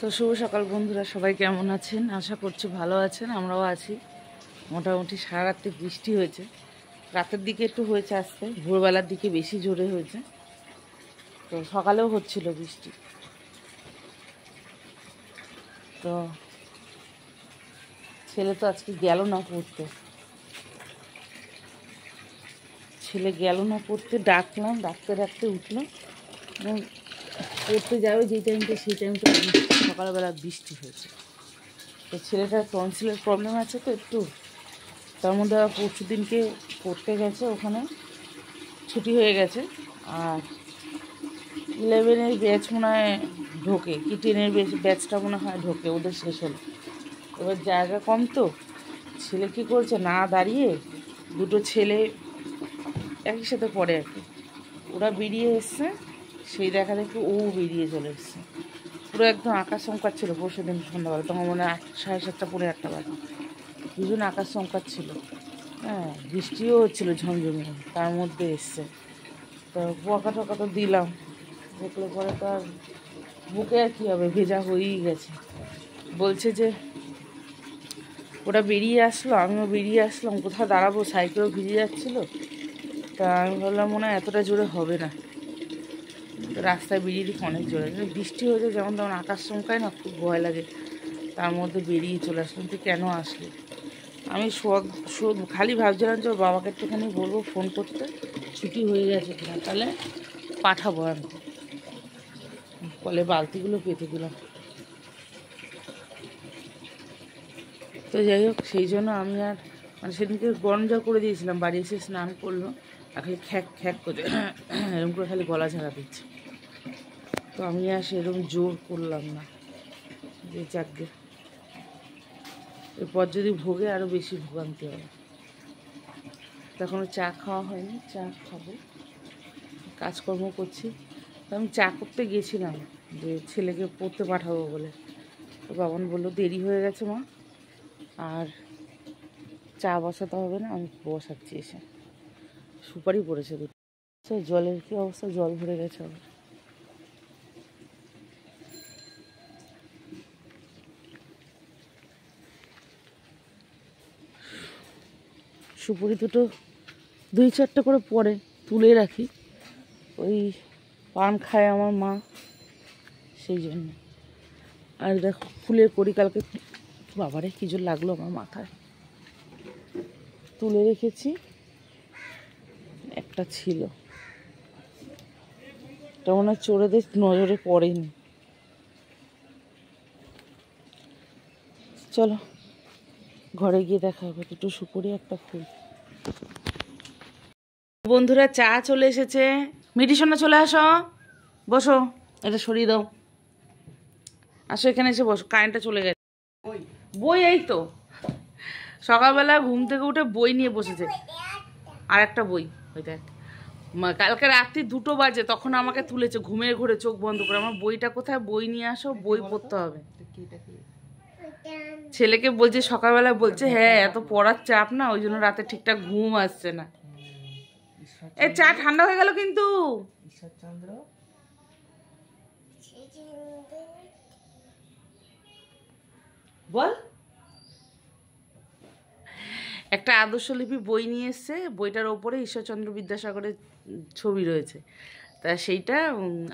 তো শুভ সকাল বন্ধুরা, সবাই কেমন আছেন? আশা করছি ভালো আছেন, আমরাও আছি। মোটামুটি সারা রাত্রে বৃষ্টি হয়েছে, রাতের দিকে একটু হয়েছে, আসতে ভোরবেলার দিকে বেশি জোরে হয়েছে। তো সকালেও হচ্ছিল বৃষ্টি। তো ছেলে তো আজকে গেল না পড়তে, ডাকলাম, ডাকতে ডাকতে উঠলো এবং পড়তে যাবে যেই টাইমটা, সেই টাইমটা সকালবেলা বৃষ্টি হয়েছে। তো ছেলেটার টনসিলের প্রবলেম আছে তো একটু, তার মধ্যে পরশু দিনকে পড়তে গেছে, ওখানে ছুটি হয়ে গেছে। আর 11-এর ব্যাচ মনে হয় ঢোকে, কি 10-এর ব্যাচটা মনে হয় ঢোকে, ওদের শেষ হলো। এবার জায়গা কম তো, ছেলে কী করছে, না দাঁড়িয়ে দুটো ছেলে একই সাথে পড়ে আর কি, ওরা বেরিয়ে এসছে, সেই দেখা দেখি ও বেরিয়ে চলে এসছে। পুরো একদম আকাশ চমকাচ্ছিল ছিল পরশু দিন সন্ধ্যাবেলা, তখন মনে হয় 7:30 পৌনে 8টা বাজে, দুজন আকাশ চমকাচ্ছিল। হ্যাঁ, বৃষ্টিও হচ্ছিল ঝমঝমে, তার মধ্যে এসছে। তো বকা টকা তো দিলাম, দেখলে পরে তো আর বুকে আর কী হবে, ভেজা হয়েই গেছে। বলছে যে ওরা বেরিয়ে আসলো, আমিও বেরিয়ে আসলাম, কোথাও দাঁড়াবো, সাইকেলও ভিজে যাচ্ছিলো। তা আমি বললাম মনে হয় এতটা জোরে হবে না, রাস্তায় বেরিয়ে দেখি অনেক জোরে বৃষ্টি হয়েছে, যেমন তেমন আকাশ চমকায় না, খুব ভয় লাগে। তার মধ্যে বেরিয়ে চলে আসলাম। তুই কেন আসলি? আমি খালি ভাবছিলাম যে ওর বাবাকে একটুখানি বলবো ফোন করতে, ছুটি হয়ে গেছে কিনা, তাহলে পাঠাবো। আমি কলে বালতিগুলো পেতে দিলাম। তো যাই হোক, সেই জন্য আমি আর সেদিনকে গরম জল করে দিয়েছিলাম, বাড়ি এসে স্নান করলো, আর খালি খ্যাক খ্যাক করে এরকম করে খালি গলা ঝাড়া দিচ্ছে। তো আমি আর সেরকম জোর করলাম না, যে যাকগে, এরপর যদি ভোগে আরও বেশি ভোগান্তি হবে। তখনও চা খাওয়া হয়নি, চা খাবো, কাজকর্ম করছি। তো আমি চা করতে গেছিলাম যে ছেলেকে পড়তে পাঠাবো বলে, তো বাবান বললো দেরি হয়ে গেছে মা, আর চা বসাতে হবে না, আমি বসাচ্ছি এসে। সুপারি পড়েছে দুটো। জলের কী অবস্থা, জল ভরে গেছে আবার। সুপুরি দুটো 2-4টে করে পড়ে, তুলে রাখি, ওই পান খায় আমার মা, সেই জন্য। আর দেখো ফুলের কড়ি, কালকে বাবারে কি জোর লাগলো আমার মাথায়, তুলে রেখেছি, একটা ছিল, এটা মনে হয় চোরেদের নজরে পড়েনি। চলো ঘরে গিয়ে দেখা হবে, দুটো সুপুরি একটা ফুল। বন্ধুরা চা চলে এসেছে, মিটি সোনা চলে আসো, বসো, এটা সরিয়ে দাও, আসো এখানে এসে বসো, কারেন্টটা চলে গেছে। বই এই তো সকালবেলা ঘুম থেকে উঠে বই নিয়ে বসেছে, আর একটা বই, ওইটা কালকে রাত্রি 2টো বাজে, তখন আমাকে তুলেছে ঘুমের ঘোরে, চোখ বন্ধ করে, আমার বইটা কোথায়, বই নিয়ে আসো, বই পড়তে হবে। ছেলেকে বলছে সকালবেলা, বলছে হ্যাঁ এত পড়ার চাপ না, ওই জন্য রাতে ঠিকঠাক ঘুম আসছে না। এ চা ঠান্ডা হয়ে গেল কিন্তু। বল, একটা আদর্শলিপি বই নিয়ে এসছে, বইটার ওপরে ঈশ্বরচন্দ্র বিদ্যাসাগরের ছবি রয়েছে। তা সেইটা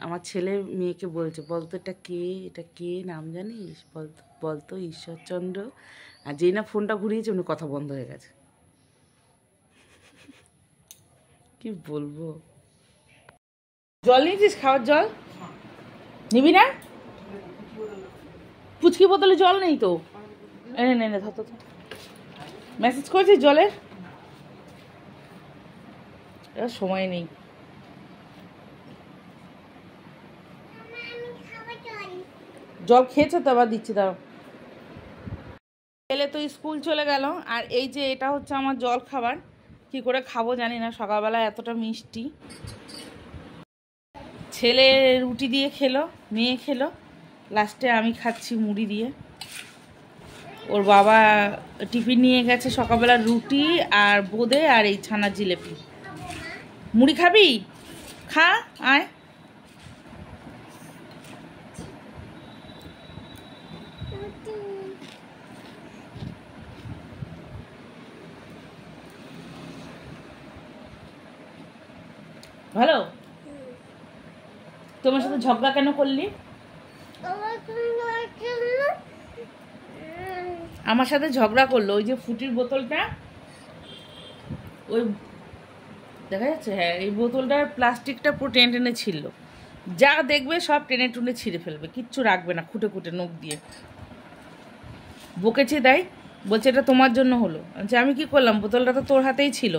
আমার ছেলে মেয়েকে বলছে, বলতো এটা কে, এটা কে, নাম জানিস, বলতো ঈশ্বরচন্দ্র। আর যেই না ফোনটা ঘুরিয়েছে উনি কথা বন্ধ হয়ে গেছে। কি বলবো। জল নিয়েছিস, খাওয়ার জল নিবি না? পুচকি বোতলে জল নেই তো, এনে নে নে, ধর। মেসেজ করেছিস জলের? এবার সময় নেই। জল খেয়েছে তো, আবার দিচ্ছি, দাও। ছেলে তো স্কুল চলে গেল, আর এই যে এটা হচ্ছে আমার জল খাবার, কি করে খাবো জানি না, সকালবেলা এতটা মিষ্টি। ছেলে রুটি দিয়ে খেলো, মেয়ে খেলো, লাস্টে আমি খাচ্ছি মুড়ি দিয়ে। ওর বাবা টিফিন নিয়ে গেছে সকালবেলা রুটি আর বোঁদে আর এই ছানার জিলেপি। মুড়ি খাবি? খা, আয়। ভালো? তোমার সাথে ঝগড়া কেন করলি? আমার সাথে ঝগড়া করলো ওই যে ফুটির বোতলটা, ওই দেখা যাচ্ছে, হ্যাঁ এই বোতলটার প্লাস্টিকটা পুরো টেনে টেনে ছিল, যা দেখবে সব টেনে টুনে ছিঁড়ে ফেলবে, কিচ্ছু রাখবে না, খুঁটে খুঁটে নখ দিয়ে বকেছে। তাই বলছে এটা তোমার জন্য হলো। আচ্ছা আমি কি করলাম, বোতলটা তো তোর হাতেই ছিল।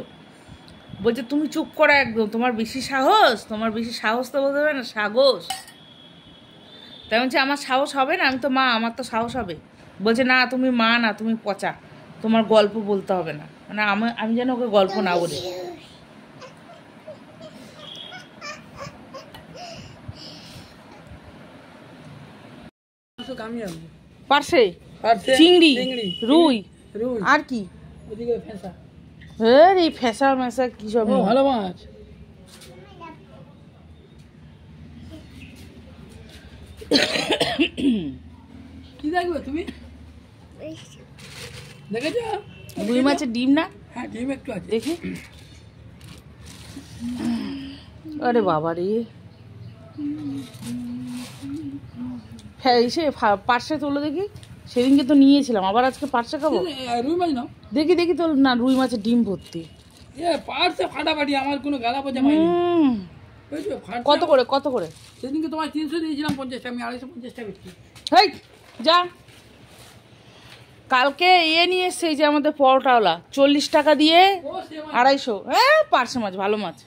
বলছে তুমি চুপ করো একদম, তোমার বেশি সাহস, তোমার বেশি সাহস তো বলতে হবে না, সাহস। তাই বলছে আমার সাহস হবে না, আমি তো মা, আমার তো সাহস হবে। বলছে না তুমি মা না, তুমি পচা, তোমার গল্প বলতে হবে না। মানে আমি যেন ওকে গল্প না বলি। পার্শে চিংড়ি, রুই, আর কি এই ফেসা মেসা কি সব ভালো মাছ। কি দেখবে তুমি? দেখেছো রুই মাছের ডিম না? হ্যাঁ ডিম একটু আছে, দেখি। আরে বাবা রে, হ্যাঁ এসে পার্শে তোলো দেখি। সেদিনকে তো নিয়েছিলাম, আবার আজকে পার্শে খাবো। রুই মাছ নাও দেখি দেখি তো না, রুই মাছের ডিম ভর্তি। পার্শে ফাটাফাটি, আমার কোনো গালা পচা পাইনি। বুঝছো কত করে, কত করে? সেদিনকে তোমার 300 দিয়েছিলাম, 50 টাকা, আমি 250 টাকা বিক্রি। হেই যা, কালকে নিয়ে এসছে এই যে আমাদের পরোটাওয়ালা, 40 টাকা দিয়ে 250। হ্যাঁ পার্শে মাছ, ভালো মাছ।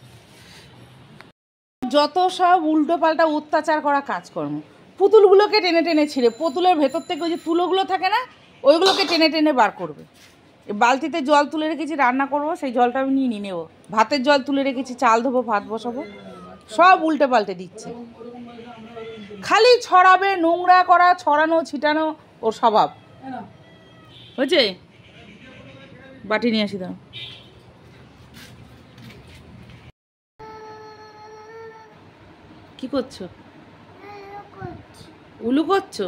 যত সব উল্টো পাল্টা অত্যাচার করা কাজকর্ম, পুতুলগুলোকে টেনে টেনে ছিঁড়ে, পুতুলের ভেতর থেকে ওই যে তুলোগুলো থাকে না, ওইগুলোকে টেনে টেনে বার করবে। বালতিতে জল তুলে রেখেছি, রান্না করব, সেই জলটা আমি নিয়ে নেবো। ভাতের জল তুলে রেখেছি, চাল ধোবো, ভাত বসাবো, সব উল্টে পাল্টে দিচ্ছে। খালি ছড়াবে, নোংরা করা, ছড়ানো ছিটানো ওর স্বভাব। বুঝছে? বাটি নিয়ে আসি দাও। কি করছো? উলু করছো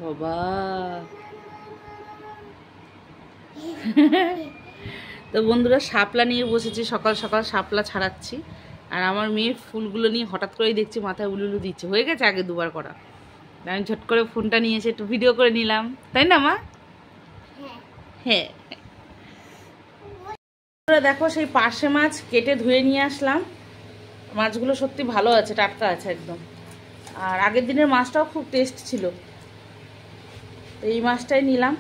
বাবা? তো বন্ধুরা শাপলা নিয়ে বসেছি, সকাল সকাল শাপলা ছাড়াচ্ছি। আর আমার মেয়ে ফুলগুলো নিয়ে হঠাৎ করেই দেখছি মাথায় উলুলু দিচ্ছে, হয়ে গেছে আগে দুবার করা। আমি ঝট করে ফোনটা নিয়ে এসে একটু ভিডিও করে নিলাম, তাই না মা? হ্যাঁ। দেখো সেই পার্শে মাছ কেটে ধুয়ে নিয়ে আসলাম। মাছগুলো সত্যি ভালো আছে, টাটকা আছে একদম। আর আগের দিনের মাছটাও খুব টেস্ট ছিল, এই মাছটাই নিলাম।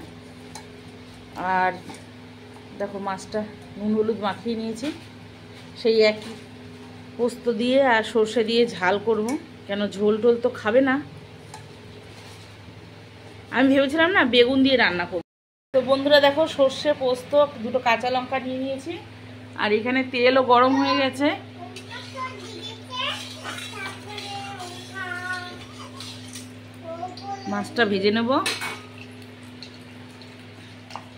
আর দেখো মাছটা নুন হলুদ মাখিয়ে নিয়েছি, সেই একই পোস্ত দিয়ে আর সর্ষে দিয়ে ঝাল করব, কেন ঝোল টোল তো খাবে না। আমি ভেবেছিলাম না বেগুন দিয়ে রান্না করব। তো বন্ধুরা দেখো সর্ষে পোস্ত, দুটো কাঁচা লঙ্কা নিয়ে নিয়েছি, আর এখানে তেলও গরম হয়ে গেছে। মাছটা ভেজে নেব।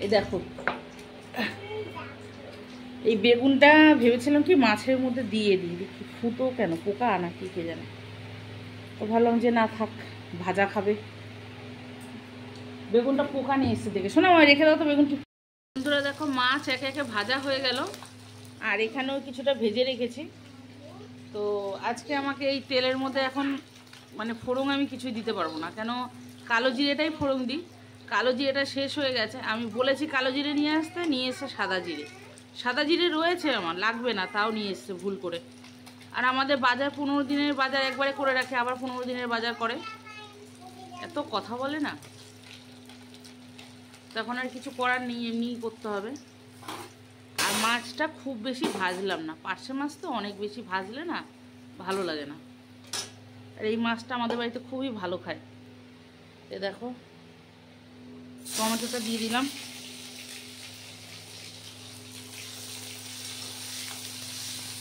এই দেখো এই বেগুনটা ভেবেছিলাম কি মাছের মধ্যে দিয়ে দিই, দেখি ফুটো কেন, পোকা আনা কি কে জানে। তো ভাবলাম যে না থাক, ভাজা খাবে। বেগুনটা পোকা নিয়ে এসছে দেখে, শোনো আমার রেখে দাও তো বেগুনটি। বন্ধুরা দেখো মাছ একে একে ভাজা হয়ে গেল, আর এখানেও কিছুটা ভেজে রেখেছি। তো আজকে আমাকে এই তেলের মধ্যে এখন মানে ফোড়ন আমি কিছুই দিতে পারবো না, কেন কালো জিরেটাই ফোড়ন দিই। কালো জিরেটা শেষ হয়ে গেছে, আমি বলেছি কালো জিরে নিয়ে আসতে, নিয়ে এসে সাদা জিরে। সাদা জিরে রয়েছে আমার, লাগবে না, তাও নিয়ে এসছে ভুল করে। আর আমাদের বাজার 15 দিনের বাজার একবারে করে রাখে, আবার 15 দিনের বাজার করে, এত কথা বলে না। তখন আর কিছু করার নেই, এমনিই করতে হবে। আর মাছটা খুব বেশি ভাজলাম না, পার্শে মাছ তো অনেক বেশি ভাজলে না ভালো লাগে না। আর এই মাছটা আমাদের বাড়িতে খুবই ভালো খায়। এ দেখো টমেটোটা দিয়ে দিলাম,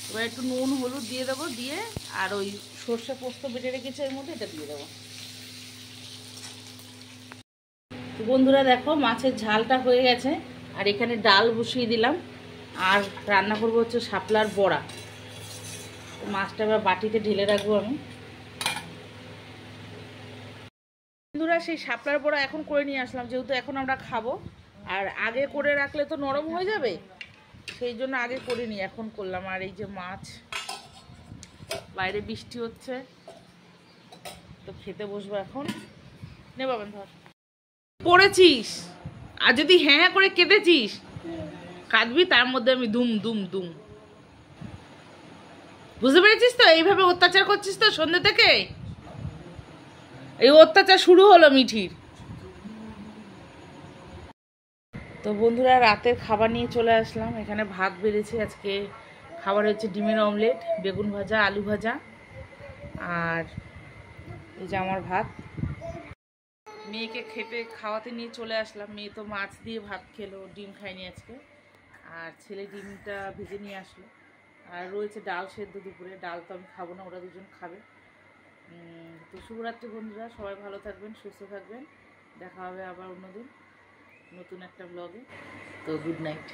এবার একটু নুন হলুদ দিয়ে দেবো, দিয়ে আর ওই সর্ষে পোস্ত বেটে রেখেছে এর মধ্যে এটা দিয়ে দেবো। বন্ধুরা দেখো মাছের ঝালটা হয়ে গেছে, আর এখানে ডাল বসিয়ে দিলাম, আর রান্না করবো হচ্ছে শাপলার বড়া। মাছটা এবার বাটিতে ঢেলে রাখবো আমি। বন্ধুরা সেই শাপলার বড়া এখন করে নিয়ে আসলাম, যেহেতু এখন আমরা খাবো, আর আগে করে রাখলে তো নরম হয়ে যাবে, সেই জন্য আগে করিনি, এখন করলাম। আর এই যে মাছ, বাইরে বৃষ্টি হচ্ছে তো খেতে বসবো এখন। নে বাবান ধর। পড়েছিস আর যদি হ্যাঁ হ্যাঁ করে কেঁদেছিস, কাঁদবি তার মধ্যে আমি দুম দুম দুম। বুঝতে পেরেছিস তো? এইভাবে অত্যাচার করছিস তো সন্ধ্যে থেকে, এই অত্যাচার শুরু হলো মিঠির। তো বন্ধুরা, রাতের খাবার নিয়ে চলে আসলাম। এখানে ভাত বেড়েছি আজকে। খাবার হচ্ছে ডিমের অমলেট, বেগুন ভাজা, আলু ভাজা, আর এই যে আমার ভাত। মেয়েকে খাওয়াতে নিয়ে চলে আসলাম। মেয়ে তো মাছ দিয়ে ভাত খেলো, ডিম খায়নি আজকে। আর ছেলে ডিমটা ভেজে নিয়ে আসলো। আর রয়েছে ডাল সেদ্ধ দুপুরে। ডাল তো আমি খাবো না, ওরা দুজন খাবে। তো শুভরাত্রি বন্ধুরা, সবাই ভালো থাকবেন, সুস্থ থাকবেন। দেখা হবে আবার অন্যদিন নতুন একটা ব্লগে। তো গুড নাইট।